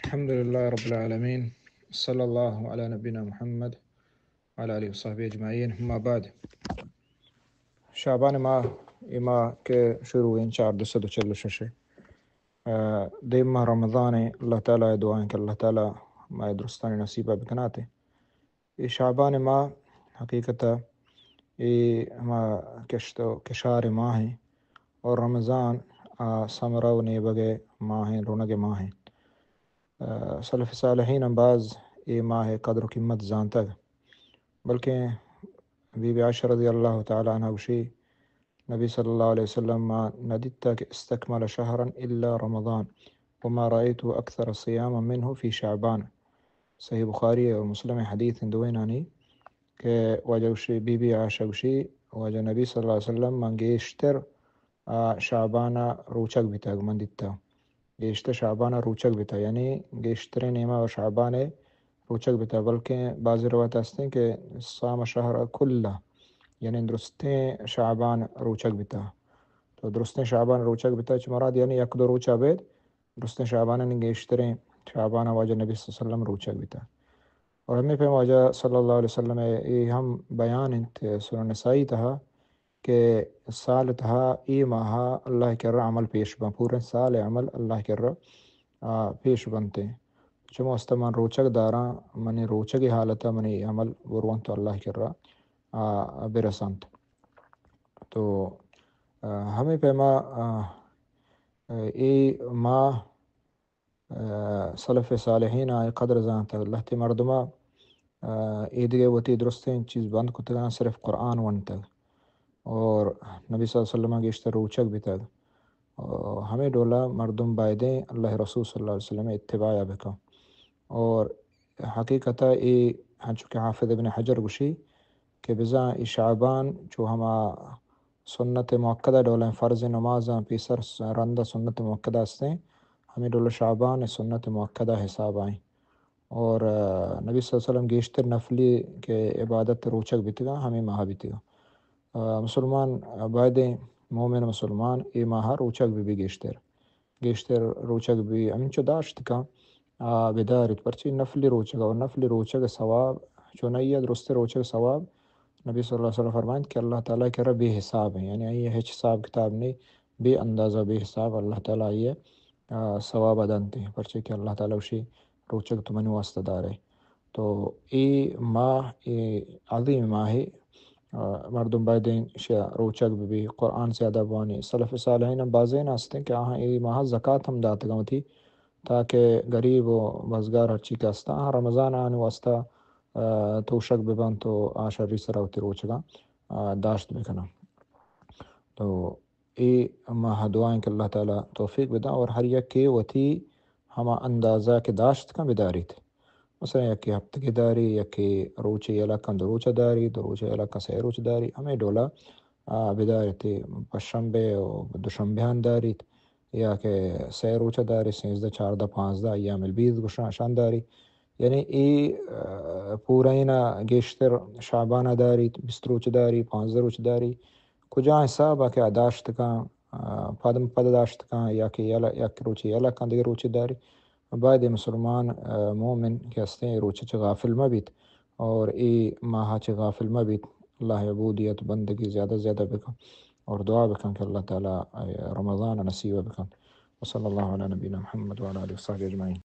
الحمد لله رب العالمين، صلی اللہ علی نبینا محمد وعلی آلہ وصحبہ اجمعین، اما بعد. شعبان ماہ یہ ماہ کے شروع ان 446 دیم ماہ رمضان اللہ تعالیٰ دعائیں کہ اللہ تعالیٰ ماہ درستانی نصیبہ بکناتے. یہ شعبان ماہ حقیقتا یہ ماہ کشار ماہ ہیں اور رمضان ثمرہ و نیبگے ماہ ہیں، رونق ماہ ہیں. سلف صالحین بعض یہ ماہ قدر و قیمت زانتا بلکہ بی بی عائشہ رضی اللہ تعالیٰ عنہ وشی نبی صلی اللہ علیہ وسلم ما نددت کہ استکمل شہرا الا رمضان وما رأيت اکثر صیاما منه فی شعبان. صحیح بخاری اور مسلم حدیث ہندوینانی کہ وجہ وشی بی بی عائشہ وشی وجہ نبی صلی اللہ علیہ وسلم من گیشتر شعبانا روچک بیتا مندتا گیشتر شعبانا روچک بیتا، یعنی گیشتر نیمہ و شعبان روچک بیتا، بلکہ بعض روایت ہستے ہیں کہ صام شہر کلہ، یعنی درستیں شعبان روچک بیتا. تو درستیں شعبان روچک بیتا مراد یعنی یک دو روچہ بید درستیں شعبان گیشتریں شعبان واجہ نبی صلی اللہ علیہ وسلم روچک بیتا. اور ہمیں پہ واجہ صلی اللہ علیہ وسلم یہ ہم بیان انت سورہ نسائی تھا کہ سال تھا ای ماہ اللہ کر رہا عمل پیش بن، پورے سال عمل اللہ کر رہا پیش بنتے چمو استمان روچک داراں منی روچک حالتا منی عمل وروان تو اللہ کر رہا برسانت. تو ہمیں پیما ای ماہ سلف صالحین آئے قدر زانتا اللہ تی مردمہ ایدگے وتی درستیں چیز بند کو تگانا صرف قرآن ونتا اور نبی صلی اللہ علیہ وسلم کے اشتر روچک بھی تگ. ہمیں ڈولا مردم بائدیں اللہ رسول صلی اللہ علیہ وسلم اتباع بکا. اور حقیقتا یہ چونکہ حافظ ابن حجر گشی کہ بزاں ای شعبان جو ہما سنت موقدہ ڈولا فرض نمازاں پیسر رندہ سنت موقدہ ہستیں ہمیں ڈولا شعبان سنت موقدہ حساب آئیں. اور نبی صلی اللہ علیہ وسلم گیشتر نفلی کے عبادت روچک بیتگا ہمیں ماہ بیتگا. مسلمان بائدیں مومن مسلمان ای ماہ روچک بھی گیشتر روچک بھی امچو داشت کا بدارت پرچی نفلی روچک اور نفلی روچک ثواب چونیہ درست روچک ثواب نبی صلی اللہ علیہ وسلم فرمائیں کہ اللہ تعالیٰ کے رب بے حساب ہیں، یعنی یہ ہیچ حساب کتاب نہیں، بے اندازہ بے حساب اللہ تعالیٰ یہ ثواب ادانتے ہیں پرچے کہ اللہ تعالیٰ اسی روچک تمہیں واسطہ دار ہے. تو ای ماہ عظیم ماہ ہے، مردم بائدین روچک بھی قرآن سے ادب وانی سلف صالحین بازین ہستے کہ ای ماہ زکاة ہم داتگاں تھی تاکہ غریب و مزگار ہرچی کا ہستا رمضان آنے واسطہ توشک ببن تو آشری سرا ہوتی روچگاں داشت بکنا. تو ای ماہ دعائیں کہ اللہ تعالیٰ توفیق بدا اور ہر یک کے وتی ہما اندازہ کے داشت کا بداری تھے. مثلا یکی ہفتہ کی داری، یکی روچی علاقہ دو روچہ داری، دو روچہ علاقہ سے روچہ داری ہمیں ڈولا بداری تھی. پشنبے و دوشنبیان داری یا کہ سے روچہ داری 13 14 15 ایام البیض گشان داری، یعنی ای پورائنا گیشتر شعبانہ داری 20 روچہ داری 15 روچہ داری کجا حساب کہ داشت کا پدم پد داشت کا یا کہ یک روچی علاقہ دیگر روچہ داری. بعد مسلمان مومن کے ہستے روچہ چھ غافل مبیت اور ای ماہ چھ غافل مبیت اللہ عبودیت بندگی زیادہ زیادہ بکن اور دعا بکن کہ اللہ تعالیٰ رمضان نصیب بکن. وصلی اللہ علی نبینا محمد وعلی آلہ وصحبہ اجمعین.